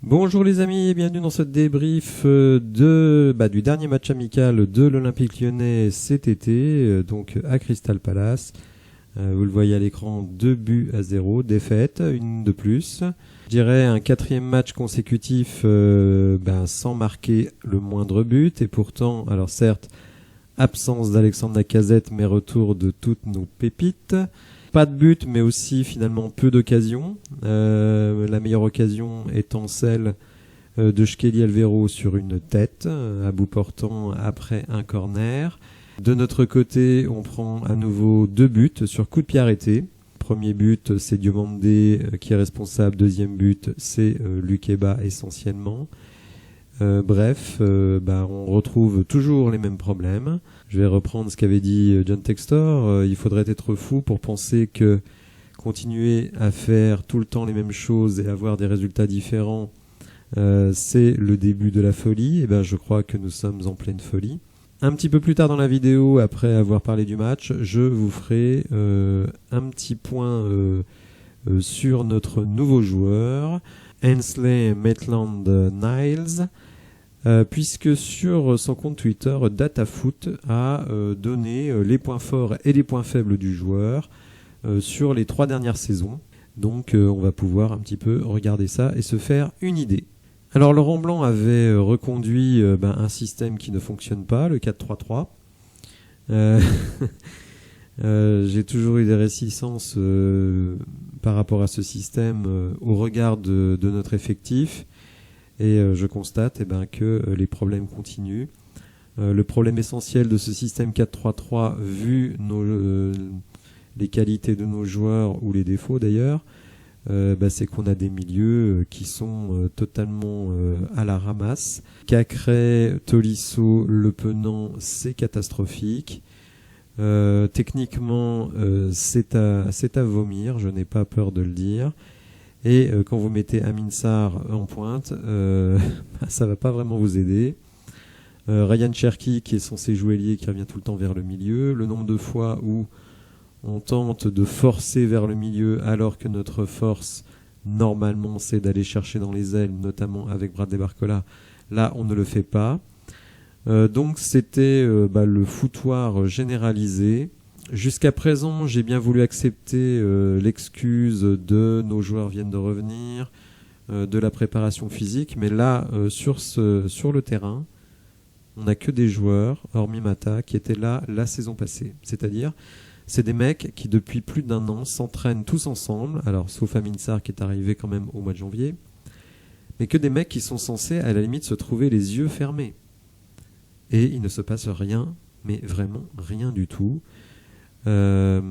Bonjour les amis et bienvenue dans ce débrief du dernier match amical de l'Olympique Lyonnais cet été, donc à Crystal Palace. Vous le voyez à l'écran, 2-0, défaite, une de plus. Je dirais un quatrième match consécutif sans marquer le moindre but et pourtant, alors certes, absence d'Alexandre Lacazette mais retour de toutes nos pépites. Pas de but, mais aussi finalement peu d'occasions. La meilleure occasion étant celle de Shkelly Alvero sur une tête, à bout portant après un corner. De notre côté, on prend à nouveau 2 buts sur coup de pied arrêté. Premier but, c'est Diomandé qui est responsable. Deuxième but, c'est Lukeba essentiellement. On retrouve toujours les mêmes problèmes. Je vais reprendre ce qu'avait dit John Textor. Il faudrait être fou pour penser que continuer à faire tout le temps les mêmes choses et avoir des résultats différents, c'est le début de la folie. Et je crois que nous sommes en pleine folie. Un petit peu plus tard dans la vidéo, après avoir parlé du match, je vous ferai un petit point sur notre nouveau joueur, Ainsley Maitland-Niles, puisque sur son compte Twitter, DataFoot a donné les points forts et les points faibles du joueur sur les 3 dernières saisons. Donc on va pouvoir un petit peu regarder ça et se faire une idée. Alors Laurent Blanc avait reconduit un système qui ne fonctionne pas, le 4-3-3. J'ai toujours eu des réticences par rapport à ce système au regard de notre effectif. Et je constate que les problèmes continuent. Le problème essentiel de ce système 4-3-3, vu les qualités de nos joueurs ou les défauts d'ailleurs, c'est qu'on a des milieux qui sont totalement à la ramasse. Cacré, Tolisso, Le Penant, c'est catastrophique. Techniquement, c'est à vomir, je n'ai pas peur de le dire. Et quand vous mettez Amin Sarr en pointe, ça va pas vraiment vous aider. Ryan Cherki, qui est censé jouer ailier, qui revient tout le temps vers le milieu. Le nombre de fois où on tente de forcer vers le milieu alors que notre force, normalement, c'est d'aller chercher dans les ailes, notamment avec Bradley Barcola. Là, on ne le fait pas. Donc, c'était le foutoir généralisé. Jusqu'à présent, j'ai bien voulu accepter l'excuse de nos joueurs viennent de revenir, de la préparation physique, mais là, sur le terrain, on n'a que des joueurs, hormis Mata, qui étaient là la saison passée. C'est-à-dire, c'est des mecs qui depuis plus d'1 an s'entraînent tous ensemble, alors sauf Amin Sarr qui est arrivé quand même au mois de janvier, mais que des mecs qui sont censés à la limite se trouver les yeux fermés. Et il ne se passe rien, mais vraiment rien du tout. Alors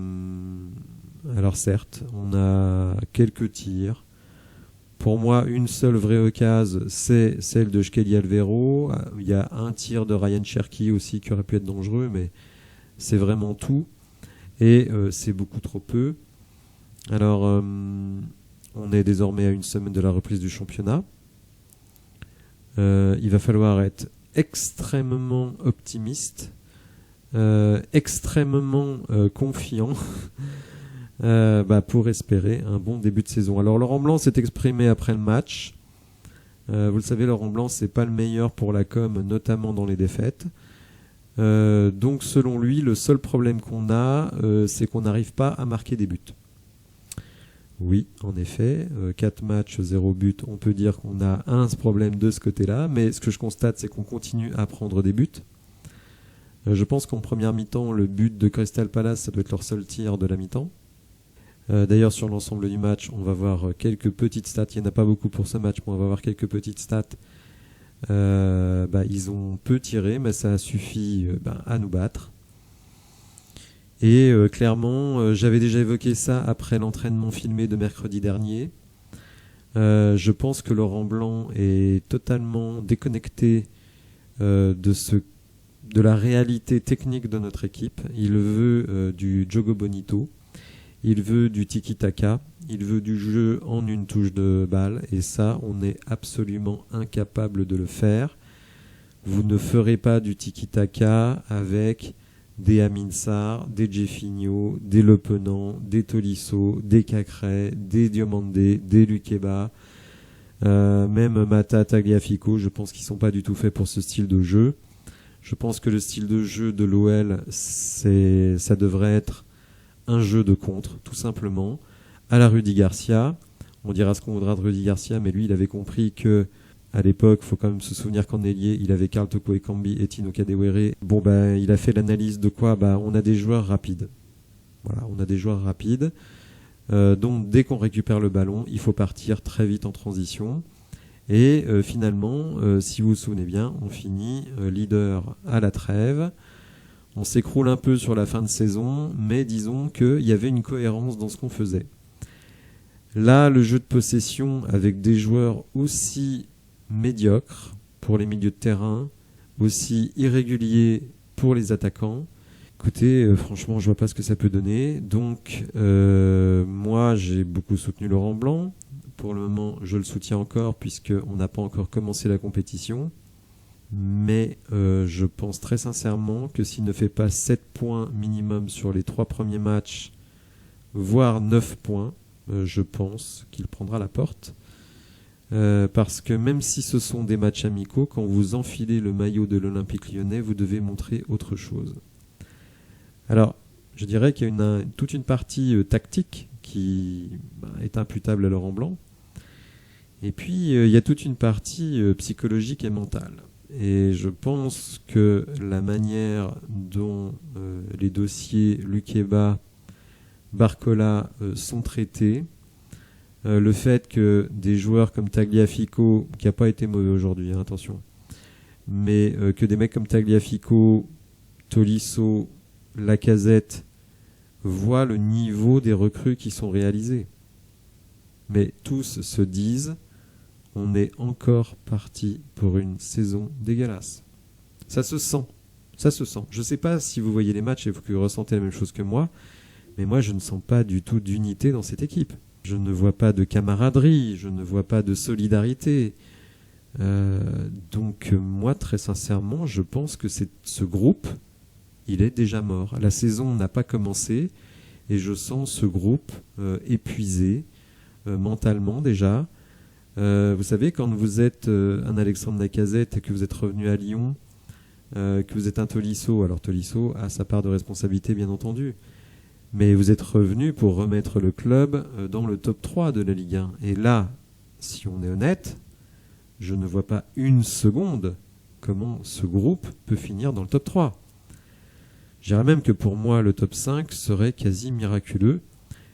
certes, on a quelques tirs. Pour moi, une seule vraie occasion, c'est celle de Shkelly Alvero. Il y a un tir de Ryan Cherki aussi qui aurait pu être dangereux, mais c'est vraiment tout. Et c'est beaucoup trop peu. Alors, on est désormais à une semaine de la reprise du championnat. Il va falloir être extrêmement optimiste. Extrêmement confiant pour espérer un bon début de saison. Alors Laurent Blanc s'est exprimé après le match. Vous le savez, Laurent Blanc, c'est pas le meilleur pour la com, notamment dans les défaites. Donc selon lui, le seul problème qu'on a, c'est qu'on n'arrive pas à marquer des buts. Oui, en effet, 4 matchs, 0 but, on peut dire qu'on a un problème de ce côté-là, mais ce que je constate, c'est qu'on continue à prendre des buts. Je pense qu'en première mi-temps, le but de Crystal Palace, ça doit être leur seul tir de la mi-temps. D'ailleurs, sur l'ensemble du match, on va voir quelques petites stats. Il n'y en a pas beaucoup pour ce match, mais on va voir quelques petites stats. Ils ont peu tiré, mais ça a suffi à nous battre. Et clairement, j'avais déjà évoqué ça après l'entraînement filmé de mercredi dernier. Je pense que Laurent Blanc est totalement déconnecté de la réalité technique de notre équipe. Il veut du Jogo Bonito, il veut du tiki-taka, il veut du jeu en une touche de balle, et ça, on est absolument incapable de le faire. Vous ne ferez pas du tiki-taka avec des Amin Sarr, des Jefinho, des Le Penant, des Tolisso, des Cacré, des Diomandé, des Lukeba. Même Mata, Tagliafico, je pense qu'ils sont pas du tout faits pour ce style de jeu. Je pense que le style de jeu de l'OL, ça devrait être un jeu de contre, tout simplement, à la Rudy Garcia. On dira ce qu'on voudra de Rudy Garcia, mais lui, il avait compris que à l'époque, il faut quand même se souvenir qu'en ailier, il avait Karl Toko Ekambi et Tino Kadewere. Bon, il a fait l'analyse de quoi on a des joueurs rapides. Voilà, on a des joueurs rapides. Donc, dès qu'on récupère le ballon, il faut partir très vite en transition. Et finalement, si vous vous souvenez bien, on finit leader à la trêve. On s'écroule un peu sur la fin de saison, mais disons qu'il y avait une cohérence dans ce qu'on faisait. Là, le jeu de possession avec des joueurs aussi médiocres pour les milieux de terrain, aussi irréguliers pour les attaquants. Écoutez, franchement, je vois pas ce que ça peut donner. Donc, moi, j'ai beaucoup soutenu Laurent Blanc. Pour le moment, je le soutiens encore puisqu'on n'a pas encore commencé la compétition. Mais je pense très sincèrement que s'il ne fait pas 7 points minimum sur les 3 premiers matchs, voire 9 points, je pense qu'il prendra la porte. Parce que même si ce sont des matchs amicaux, quand vous enfilez le maillot de l'Olympique Lyonnais, vous devez montrer autre chose. Alors, je dirais qu'il y a toute une partie tactique qui est imputable à Laurent Blanc. Et puis, il y a toute une partie psychologique et mentale. Et je pense que la manière dont les dossiers Lukeba, Barcola sont traités, le fait que des joueurs comme Tagliafico, qui n'a pas été mauvais aujourd'hui, attention, mais que des mecs comme Tagliafico, Tolisso, Lacazette voient le niveau des recrues qui sont réalisées. Mais tous se disent, on est encore parti pour une saison dégueulasse. Ça se sent. Ça se sent. Je ne sais pas si vous voyez les matchs et que vous ressentez la même chose que moi, mais moi je ne sens pas du tout d'unité dans cette équipe. Je ne vois pas de camaraderie, je ne vois pas de solidarité. Donc moi, très sincèrement, je pense que ce groupe, il est déjà mort. La saison n'a pas commencé et je sens ce groupe épuisé mentalement déjà. Vous savez, quand vous êtes un Alexandre Lacazette et que vous êtes revenu à Lyon, que vous êtes un Tolisso, alors Tolisso a sa part de responsabilité bien entendu, mais vous êtes revenu pour remettre le club dans le top 3 de la Ligue 1. Et là, si on est honnête, je ne vois pas une seconde comment ce groupe peut finir dans le top 3. Je dirais même que pour moi, le top 5 serait quasi miraculeux,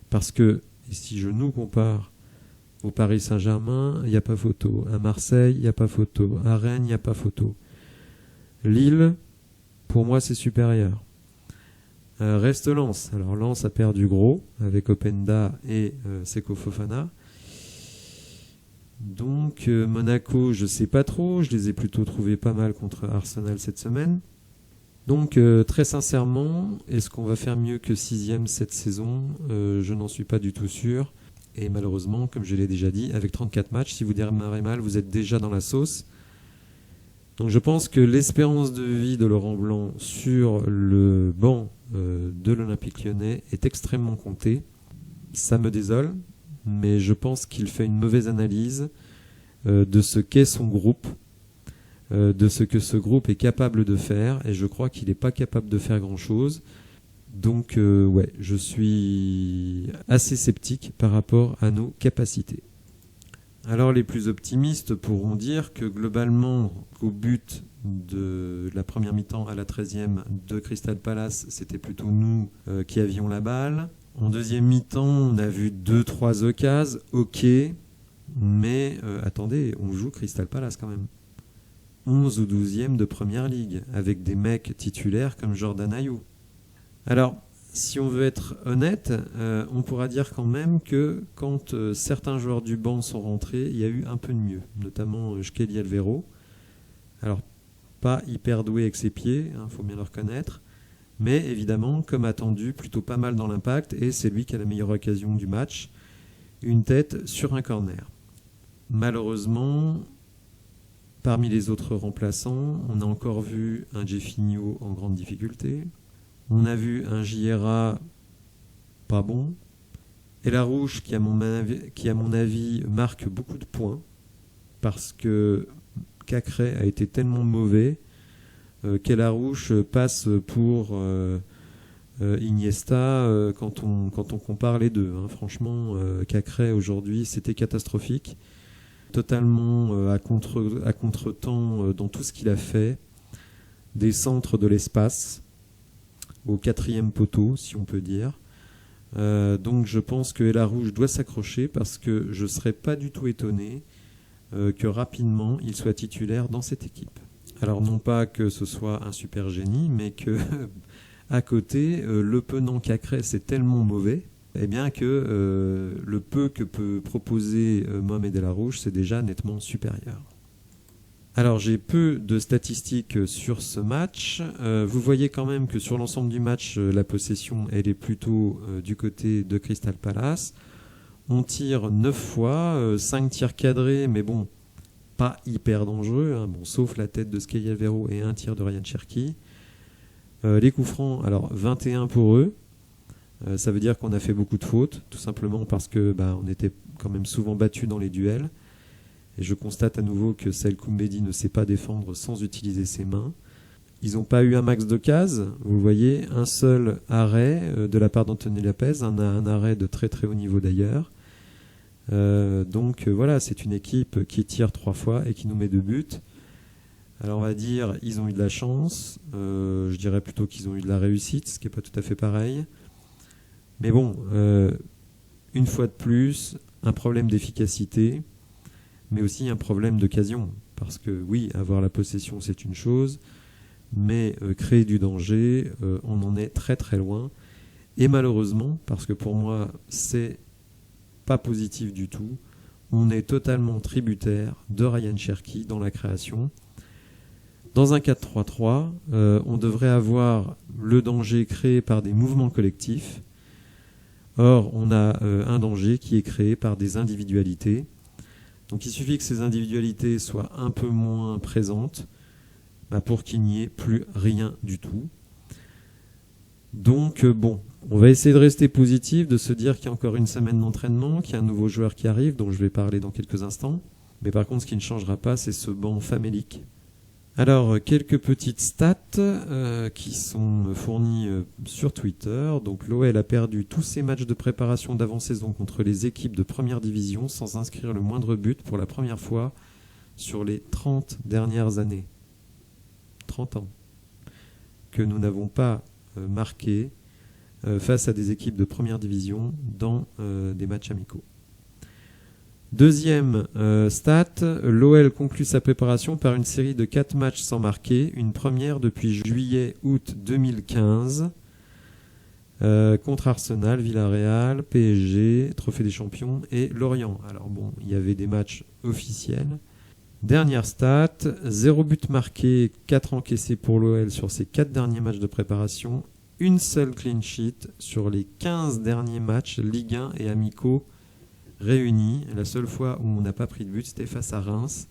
parce que si je nous compare au Paris Saint-Germain, il n'y a pas photo. À Marseille, il n'y a pas photo. À Rennes, il n'y a pas photo. Lille, pour moi, c'est supérieur. Reste Lens. Alors Lens a perdu gros avec Openda et Seko Fofana. Donc Monaco, je sais pas trop. Je les ai plutôt trouvés pas mal contre Arsenal cette semaine. Donc très sincèrement, est-ce qu'on va faire mieux que 6e cette saison ? Je n'en suis pas du tout sûr. Et malheureusement, comme je l'ai déjà dit, avec 34 matchs, si vous démarrez mal, vous êtes déjà dans la sauce. Donc je pense que l'espérance de vie de Laurent Blanc sur le banc de l'Olympique Lyonnais est extrêmement comptée. Ça me désole, mais je pense qu'il fait une mauvaise analyse de ce qu'est son groupe, de ce que ce groupe est capable de faire, et je crois qu'il n'est pas capable de faire grand-chose. Donc ouais, je suis assez sceptique par rapport à nos capacités. Alors les plus optimistes pourront dire que globalement, au but de la première mi-temps à la 13e de Crystal Palace, c'était plutôt nous qui avions la balle. En deuxième mi-temps, on a vu 2-3 occasions, ok, mais attendez, on joue Crystal Palace quand même. 11 ou 12e de Première Ligue, avec des mecs titulaires comme Jordan Ayew. Alors, si on veut être honnête, on pourra dire quand même que quand certains joueurs du banc sont rentrés, il y a eu un peu de mieux, notamment Shkelly Alvero. Alors, pas hyper doué avec ses pieds, faut bien le reconnaître, mais évidemment, comme attendu, plutôt pas mal dans l'impact, et c'est lui qui a la meilleure occasion du match, une tête sur un corner. Malheureusement, parmi les autres remplaçants, on a encore vu un Jeffinho en grande difficulté. On a vu un Jiera pas bon. Et Larouche qui, à mon avis, marque beaucoup de points. parce que Cacré a été tellement mauvais qu'Elarouche passe pour Iniesta quand on compare les deux. Franchement, Cacré aujourd'hui, c'était catastrophique. Totalement à contre-temps dans tout ce qu'il a fait. Des centres de l'espace au 4e poteau, si on peut dire. Donc je pense que Elarouche doit s'accrocher parce que je ne serais pas du tout étonné que rapidement il soit titulaire dans cette équipe. Alors non pas que ce soit un super génie, mais que à côté, le Penang Cacré c'est tellement mauvais, eh bien que le peu que peut proposer Mohamed Elarouche c'est déjà nettement supérieur. Alors j'ai peu de statistiques sur ce match. Vous voyez quand même que sur l'ensemble du match, la possession elle est plutôt du côté de Crystal Palace. On tire 9 fois, 5 tirs cadrés, mais bon, pas hyper dangereux, sauf la tête de Sky Alvero et un tir de Ryan Cherki. Les coups francs, alors 21 pour eux. Ça veut dire qu'on a fait beaucoup de fautes, tout simplement parce que on était quand même souvent battus dans les duels. Et je constate à nouveau que Saïd Koumbedi ne sait pas défendre sans utiliser ses mains. Ils n'ont pas eu un max d'occasions. Vous voyez, un seul arrêt de la part d'Anthony Lopez, un arrêt de très très haut niveau d'ailleurs. Donc voilà, c'est une équipe qui tire 3 fois et qui nous met 2 buts. Alors on va dire, ils ont eu de la chance. Je dirais plutôt qu'ils ont eu de la réussite, ce qui n'est pas tout à fait pareil. Mais bon, une fois de plus, un problème d'efficacité, mais aussi un problème d'occasion. Parce que oui, avoir la possession, c'est une chose, mais créer du danger, on en est très très loin. Et malheureusement, parce que pour moi, c'est pas positif du tout, on est totalement tributaire de Ryan Cherki dans la création. Dans un 4-3-3, on devrait avoir le danger créé par des mouvements collectifs. Or, on a un danger qui est créé par des individualités. Donc il suffit que ces individualités soient un peu moins présentes pour qu'il n'y ait plus rien du tout. Donc bon, on va essayer de rester positif, de se dire qu'il y a encore une semaine d'entraînement, qu'il y a un nouveau joueur qui arrive, dont je vais parler dans quelques instants. Mais par contre, ce qui ne changera pas, c'est ce banc famélique. Alors, quelques petites stats qui sont fournies sur Twitter. Donc, l'OL a perdu tous ses matchs de préparation d'avant-saison contre les équipes de première division sans inscrire le moindre but pour la première fois sur les 30 dernières années. 30 ans. Que nous n'avons pas marqué face à des équipes de première division dans des matchs amicaux. Deuxième stat, l'OL conclut sa préparation par une série de 4 matchs sans marquer, une première depuis juillet-août 2015, contre Arsenal, Villarreal, PSG, Trophée des Champions et Lorient. Alors bon, il y avait des matchs officiels. Dernière stat, 0 but marqué, 4 encaissés pour l'OL sur ces 4 derniers matchs de préparation, une seule clean sheet sur les 15 derniers matchs Ligue 1 et amicaux réunis. La seule fois où on n'a pas pris de but, c'était face à Reims.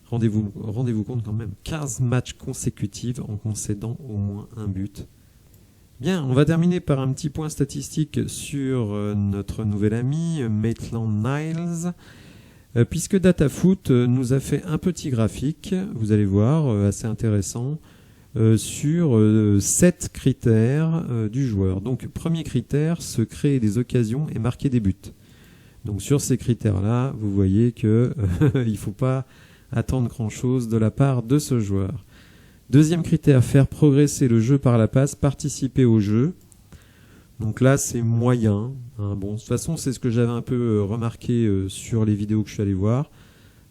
Rendez-vous compte quand même, 15 matchs consécutifs en concédant au moins un but. Bien, on va terminer par un petit point statistique sur notre nouvel ami, Maitland Niles. Puisque DataFoot nous a fait un petit graphique, vous allez voir, assez intéressant, sur 7 critères du joueur. Donc, premier critère, se créer des occasions et marquer des buts. Donc sur ces critères-là, vous voyez qu'il ne faut pas attendre grand-chose de la part de ce joueur. Deuxième critère, faire progresser le jeu par la passe, participer au jeu. Donc là, c'est moyen. Bon, de toute façon, c'est ce que j'avais un peu remarqué sur les vidéos que je suis allé voir.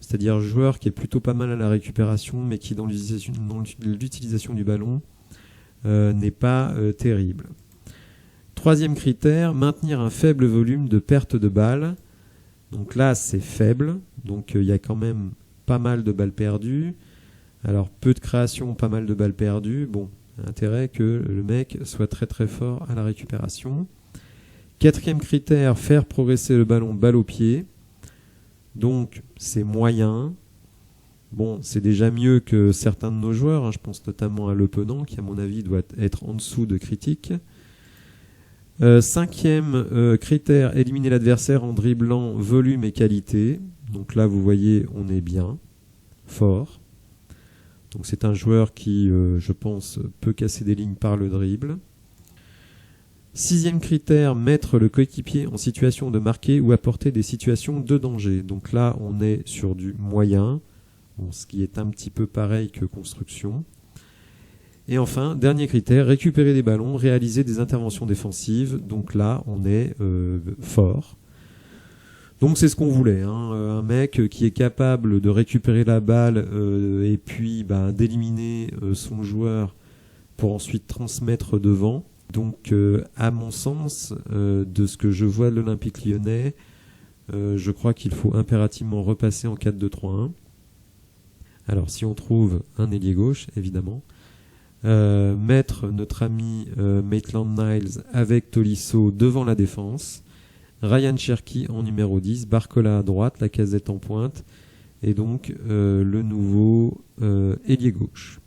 C'est-à-dire joueur qui est plutôt pas mal à la récupération, mais qui dans l'utilisation du ballon n'est pas terrible. Troisième critère, maintenir un faible volume de perte de balles. Donc là, c'est faible. Donc il y a quand même pas mal de balles perdues. Alors peu de création, pas mal de balles perdues. Bon, intérêt que le mec soit très très fort à la récupération. Quatrième critère, faire progresser le ballon balle au pied. Donc c'est moyen. Bon, c'est déjà mieux que certains de nos joueurs. Je pense notamment à Le Penang, qui à mon avis doit être en dessous de critique. Cinquième critère, éliminer l'adversaire en dribblant volume et qualité. Donc là, vous voyez, on est bien, fort. Donc c'est un joueur qui, je pense, peut casser des lignes par le dribble. 6e critère, mettre le coéquipier en situation de marquer ou apporter des situations de danger. Donc là, on est sur du moyen, bon, ce qui est un petit peu pareil que construction. Et enfin, dernier critère, récupérer des ballons, réaliser des interventions défensives. Donc là, on est fort. Donc c'est ce qu'on voulait, hein. Un mec qui est capable de récupérer la balle et puis d'éliminer son joueur pour ensuite transmettre devant. Donc à mon sens, de ce que je vois de l'Olympique Lyonnais, je crois qu'il faut impérativement repasser en 4-2-3-1. Alors si on trouve un ailier gauche, évidemment, mettre notre ami Maitland-Niles avec Tolisso devant la défense, Ryan Cherki en numéro 10, Barcola à droite, Lacazette en pointe, et donc le nouveau ailier gauche.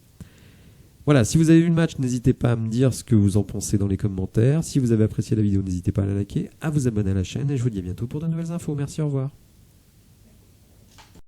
Voilà, si vous avez vu le match, n'hésitez pas à me dire ce que vous en pensez dans les commentaires. Si vous avez apprécié la vidéo, n'hésitez pas à la liker, à vous abonner à la chaîne, et je vous dis à bientôt pour de nouvelles infos. Merci, au revoir.